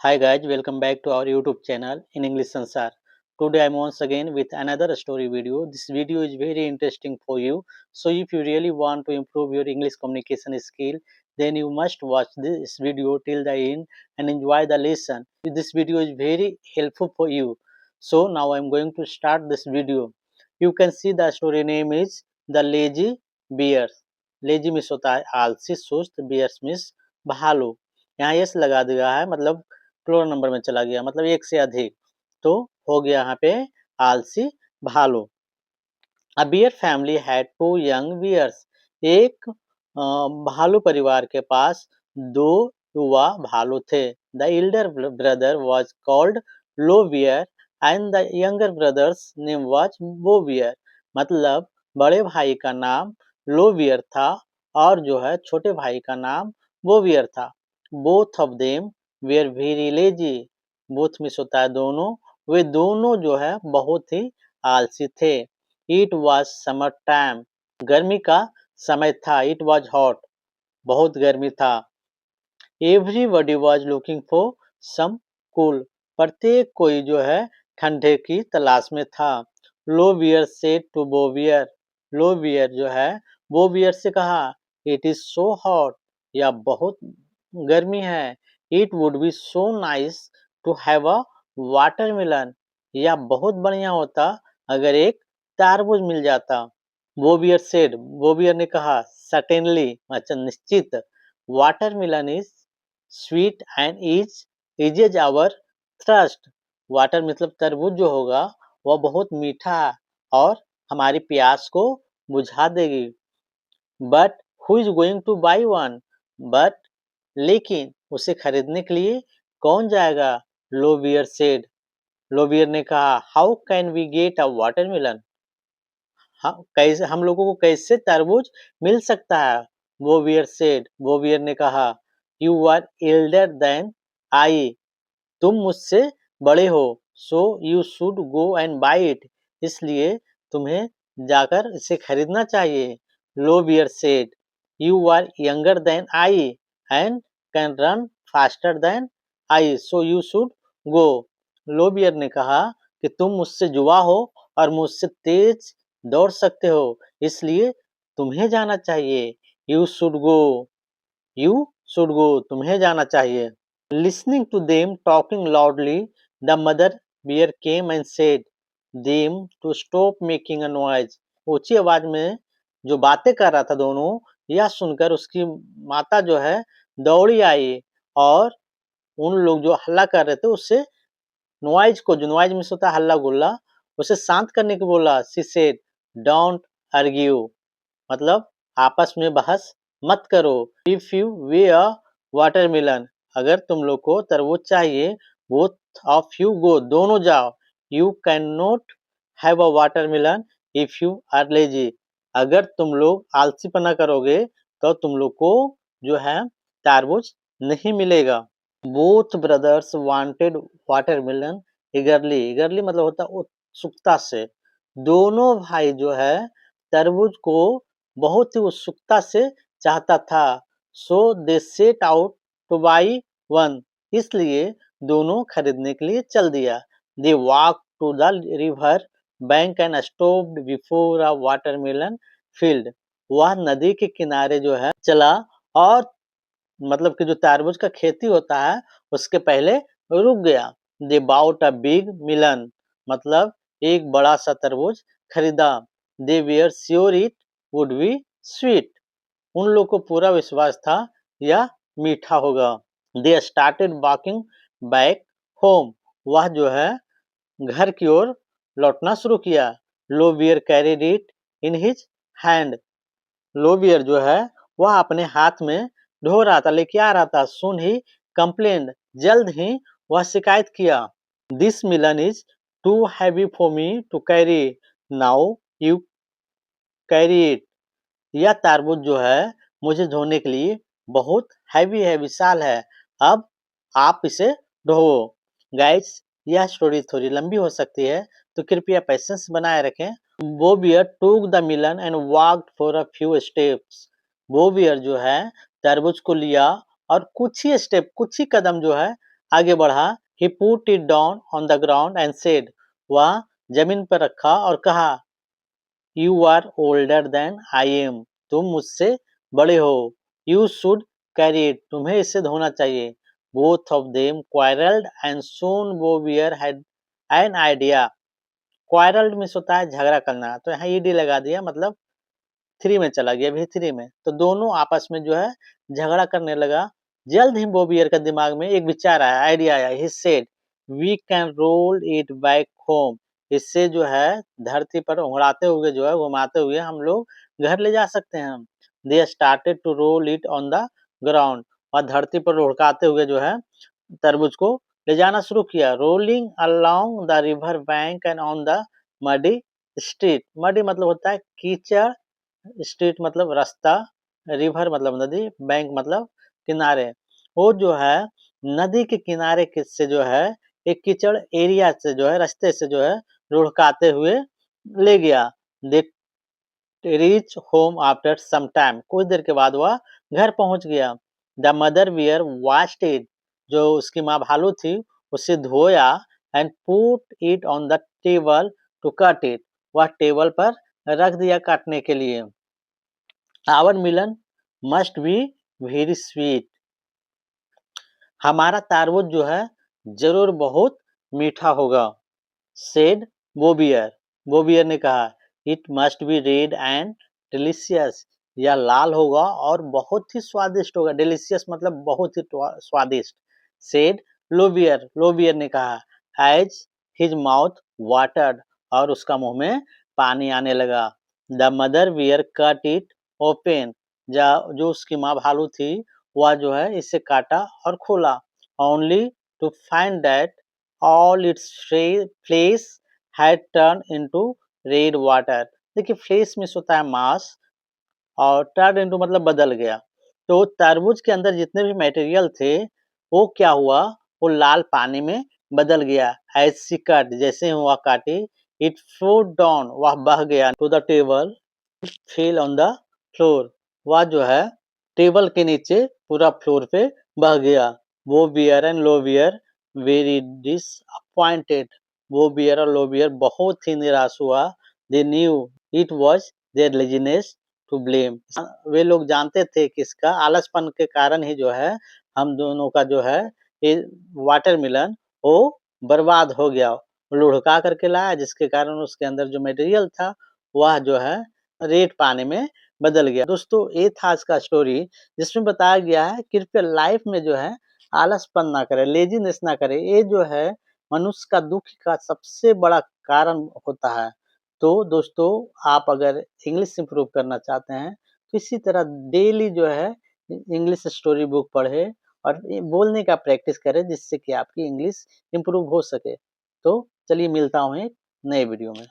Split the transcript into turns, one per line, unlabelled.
Hi guys, welcome back to our YouTube channel in English Sansar. Today I'm once again with another story video. This video is very interesting for you. So if you really want to improve your English communication skill, then you must watch this video till the end and enjoy the lesson. This video is very helpful for you. So now I'm going to start this video. You can see the story name is The Lazy Bears. Lazy means होता है आलसी सुस्त, bears means भालू. यहाँ yes लगा दिया है मतलब प्लूरल नंबर में चला गया मतलब एक से अधिक तो हो गया यहाँ पे आलसी भालू। A bear family had two young bears. एक भालू परिवार के पास दो युवा भालू थे। The elder brother was called Lo bear and the younger brother's name was Bo bear. मतलब बड़े भाई का नाम लो बियर था और जो है छोटे भाई का नाम बो बियर था। Both of them were very lazy. Both मिस होता है दोनों, वे दोनों जो है बहुत ही आलसी थे। इट वॉज समर टाइम, गर्मी का समय था। इट वॉज हॉट, बहुत गर्मी था। Everybody was looking for some cool, प्रत्येक कोई जो है ठंडे की तलाश में था। Lo bear said to Bo bear, Lo bear जो है बो बियर से कहा इट इज सो हॉट, या बहुत गर्मी है। It would be so nice to have a watermelon, या बहुत बढ़िया होता अगर एक तरबूज मिल जाता। वो बियर सेड, वो बियर ने कहा सर्टेनली, अच्छा निश्चित। Watermelon is sweet and eases our thirst. Water मतलब तरबूज जो होगा वह बहुत मीठा है और हमारी प्यास को बुझा देगी। But who is going to buy one, but लेकिन उसे खरीदने के लिए कौन जाएगा। Lo bear said, Lo bear ने कहा how can we get a watermelon, कैसे हम लोगों को कैसे तरबूज मिल सकता है। वो बियर सेड, वो बियर ने कहा you are elder than I, तुम मुझसे बड़े हो, so you should go and buy it, इसलिए तुम्हें जाकर इसे खरीदना चाहिए। Lo bear said you are younger than I and can run faster than I, so you should go. Lo bear ने कहा कि तुम मुझसे युवा हो और मुझसे तेज दौड़ सकते हो, इसलिए तुम्हें जाना चाहिए। You should go, you should गो, तुम्हें जाना चाहिए। Listening to them talking loudly, the mother bear came and said them to stop making a noise. ऊंची आवाज में जो बातें कर रहा था दोनों, यह सुनकर उसकी माता जो है दौड़ी आई और उन लोग जो हल्ला कर रहे थे उससे नॉइज को, जो नॉइज मिस होता है हल्ला गुल्ला, उसे शांत करने को बोला। सी सेड डोंट आर्ग्यू, मतलब आपस में बहस मत करो। If you way a watermelon, अगर तुम लोग को तरबूज चाहिए, बोथ ऑफ यू गो, दोनों जाओ। You can not have a watermelon if you are lazy, अगर तुम लोग आलसीपना करोगे तो तुम लोग को जो है तरबूज नहीं मिलेगा। बोथ ब्रदर्स वांटेड वाटरमेलन ईगरली, ईगरली मतलब होता है उत्सुकता से। दोनों भाई जो है तरबूज को बहुत ही उत्सुकता से चाहता था। So they set out to buy one, इसलिए दोनों खरीदने के लिए चल दिया। They walk to the river bank and stopped before a watermelon field, वह नदी के किनारे जो है चला और मतलब कि जो तरबूज का खेती होता है उसके पहले रुक गया। दे बाउट अ बिग मिलन, मतलब एक बड़ा सा तरबूज खरीदा। They were sure it would be sweet, उन लोग को पूरा विश्वास था यह मीठा होगा। They started walking back home, वह जो है घर की ओर लौटना शुरू किया। Lo bear carried it in his hand, Lo bear जो है वह अपने हाथ में ढो रहा था, लेके आ रहा था। सुन ही कंप्लेंड, जल्द ही वह शिकायत किया। This melon is too heavy for me to carry, now you carry it, यह तारबूज जो है मुझे धोने के लिए बहुत हैवी है, विशाल है, अब आप इसे ढोवो। गाइस, यह स्टोरी थोड़ी लंबी हो सकती है तो कृपया पेशेंस बनाए रखें। वो bear took the melon and walked for a few steps, वो बियर जो है तरबूज को लिया और कुछ ही स्टेप, कुछ ही कदम जो है आगे बढ़ा। He put it down on the ground and said, वह जमीन पर रखा और कहा, You are older than I am. तुम मुझसे बड़े हो. You should carry it. तुम्हें इसे धोना चाहिए. Both of them quarreled and soon Bouvier had an idea. Quarreled means होता है झगड़ा करना, तो यहाँ ed लगा दिया, मतलब थ्री में चला गया, भी थ्री में, तो दोनों आपस में जो है झगड़ा करने लगा। जल्द ही बॉबियर का दिमाग में एक विचार आया, आइडिया आया। He said, we can roll it back home. इससे जो है धरती पर उड़ाते हुए जो है घुमाते हुए हम लोग घर ले जा सकते हैं। They started to roll it on the ground, और धरती पर लुढ़काते हुए जो है तरबूज को ले जाना शुरू किया। Rolling along the river bank and on the muddy street. Muddy मतलब होता है कीचड़, स्ट्रीट मतलब रास्ता, रिवर मतलब नदी, बैंक मतलब किनारे। वो जो है नदी के किनारे से जो है एक कीचड़ एरिया से जो है रास्ते से जो है लुढ़काते हुए ले गया। They reach home after some time, कुछ देर के बाद वह घर पहुंच गया। The mother bear washed it, जो उसकी माँ भालू थी उसे धोया, and put it on the table to cut it, वह टेबल पर रख दिया काटने के लिए। Our melon must be very sweet, हमारा तारबूज जो है जरूर बहुत मीठा होगा। सेड बोबियर, बोबियर ने कहा, it must be red and delicious, यह लाल होगा और बहुत ही स्वादिष्ट होगा। डिलीशियस मतलब बहुत ही स्वादिष्ट। सेड लोबियर, लोबियर ने कहा, एज हिज माउथ वाटर्ड, और उसका मुंह में पानी आने लगा। The mother bear cut it open, जो उसकी माँ भालू थी वह जो है इसे काटा और खोला। Only to find that all its flesh had turned into red water। देखिए फ्लेश में होता है मांस, और टर्न इनटू मतलब बदल गया। तो तरबूज के अंदर जितने भी मटेरियल थे वो क्या हुआ, वो लाल पानी में बदल गया। एज सी कट, जैसे वह काटी, इट फ्लोट डाउन, वह बह गया, to the table, fell on the floor, वह जो है टेबल के नीचे पूरा फ्लोर पे बह गया। Bo bear and Lo bear very disappointed, Bo bear और लो बियर बहुत ही निराश हुआ। They knew it was their laziness to blame, वे लोग जानते थे कि इसका आलसपन के कारण ही जो है हम दोनों का जो है ये वाटरमेलन वो बर्बाद हो गया, लुढ़का करके लाया, जिसके कारण उसके अंदर जो मटेरियल था वह जो है रेड पानी में बदल गया। दोस्तों ये था आज का स्टोरी, जिसमें बताया गया है कृपया लाइफ में जो है आलसपन ना करे, लेजीनेस ना करे, ये जो है मनुष्य का दुख का सबसे बड़ा कारण होता है। तो दोस्तों आप अगर इंग्लिश इंप्रूव करना चाहते हैं तो इसी तरह डेली जो है इंग्लिश स्टोरी बुक पढ़े और बोलने का प्रैक्टिस करें, जिससे कि आपकी इंग्लिश इंप्रूव हो सके। तो चलिए मिलता हूँ एक नए वीडियो में।